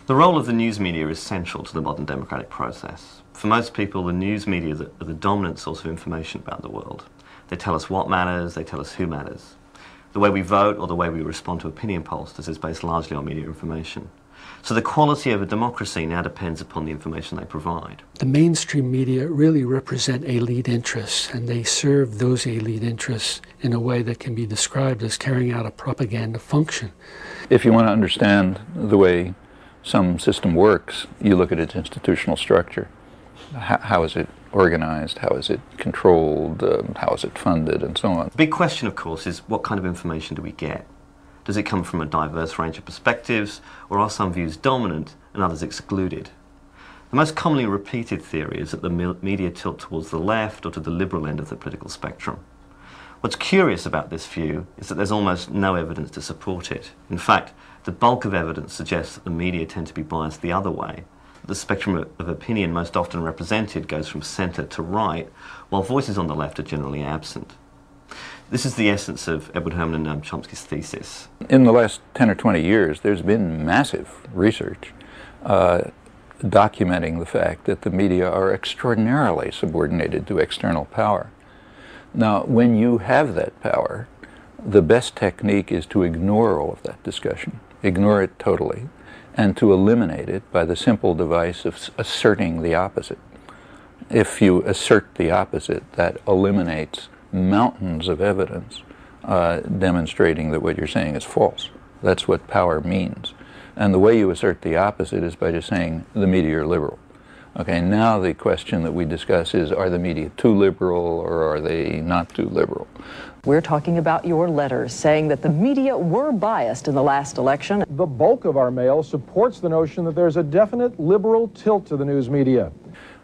The role of the news media is central to the modern democratic process. For most people, the news media are the dominant source of information about the world. They tell us what matters, they tell us who matters. The way we vote or the way we respond to opinion pollsters is based largely on media information. So the quality of a democracy now depends upon the information they provide. The mainstream media really represent elite interests, and they serve those elite interests in a way that can be described as carrying out a propaganda function. If you want to understand the way some system works, you look at its institutional structure. How is it organized? How is it controlled? How is it funded? And so on. The big question, of course, is what kind of information do we get? Does it come from a diverse range of perspectives, or are some views dominant and others excluded? The most commonly repeated theory is that the media tilt towards the left or to the liberal end of the political spectrum. What's curious about this view is that there's almost no evidence to support it. In fact, the bulk of evidence suggests that the media tend to be biased the other way. The spectrum of opinion most often represented goes from centre to right, while voices on the left are generally absent. This is the essence of Edward Herman and Chomsky's thesis. In the last 10 or 20 years, there's been massive research documenting the fact that the media are extraordinarily subordinated to external power. Now, when you have that power, the best technique is to ignore all of that discussion, ignore it totally, and to eliminate it by the simple device of asserting the opposite. If you assert the opposite, that eliminates mountains of evidence demonstrating that what you're saying is false. That's what power means. And the way you assert the opposite is by just saying the media are liberal. Okay, now the question that we discuss is, are the media too liberal or are they not too liberal? We're talking about your letters saying that the media were biased in the last election. The bulk of our mail supports the notion that there's a definite liberal tilt to the news media.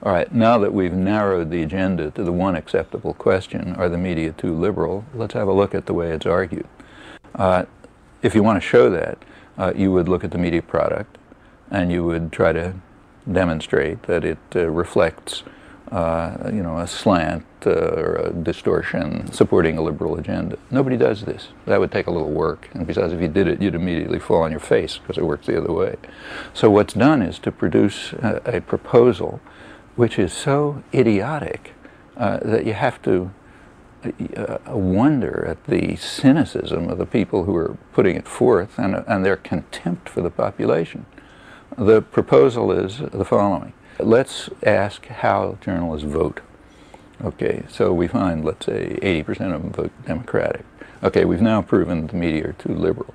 All right, now that we've narrowed the agenda to the one acceptable question, are the media too liberal, let's have a look at the way it's argued. If you want to show that, you would look at the media product and you would try to demonstrate that it reflects a slant or a distortion supporting a liberal agenda. Nobody does this. That would take a little work, and besides, if you did it, you'd immediately fall on your face because it works the other way. So what's done is to produce a proposal which is so idiotic that you have to wonder at the cynicism of the people who are putting it forth and their contempt for the population. The proposal is the following. Let's ask how journalists vote. Okay, so we find, let's say, 80% of them vote Democratic. Okay, we've now proven the media are too liberal.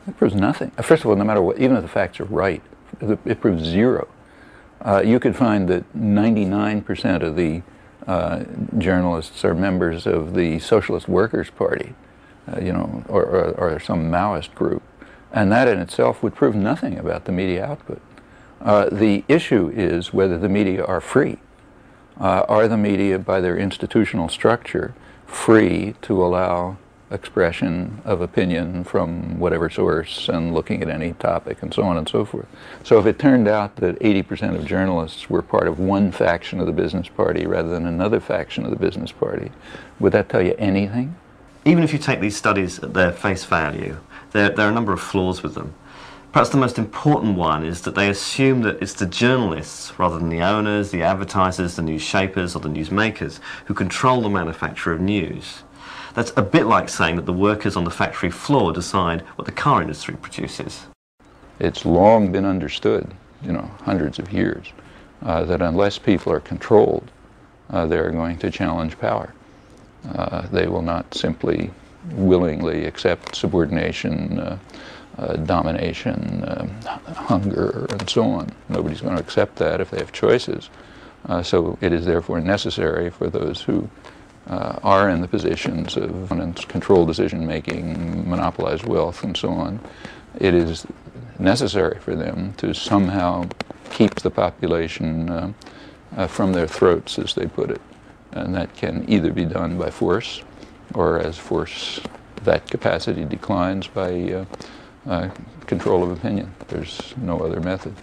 It proves nothing. First of all, no matter what, even if the facts are right, it proves zero. You could find that 99% of the journalists are members of the Socialist Workers' Party, or some Maoist group. And that in itself would prove nothing about the media output. The issue is whether the media are free. Are the media, by their institutional structure, free to allow expression of opinion from whatever source and looking at any topic and so on and so forth? So if it turned out that 80% of journalists were part of one faction of the business party rather than another faction of the business party, would that tell you anything? Even if you take these studies at their face value, there are a number of flaws with them. Perhaps the most important one is that they assume that it's the journalists, rather than the owners, the advertisers, the news shapers, or the news makers, who control the manufacture of news. That's a bit like saying that the workers on the factory floor decide what the car industry produces. It's long been understood, hundreds of years, that unless people are controlled, they're going to challenge power. They will not simply willingly accept subordination, domination, hunger, and so on. Nobody's going to accept that if they have choices. So it is therefore necessary for those who are in the positions of control decision-making, monopolize wealth, and so on, it is necessary for them to somehow keep the population from their throats, as they put it. And that can either be done by force, or as force, that capacity declines by control of opinion. There's no other method.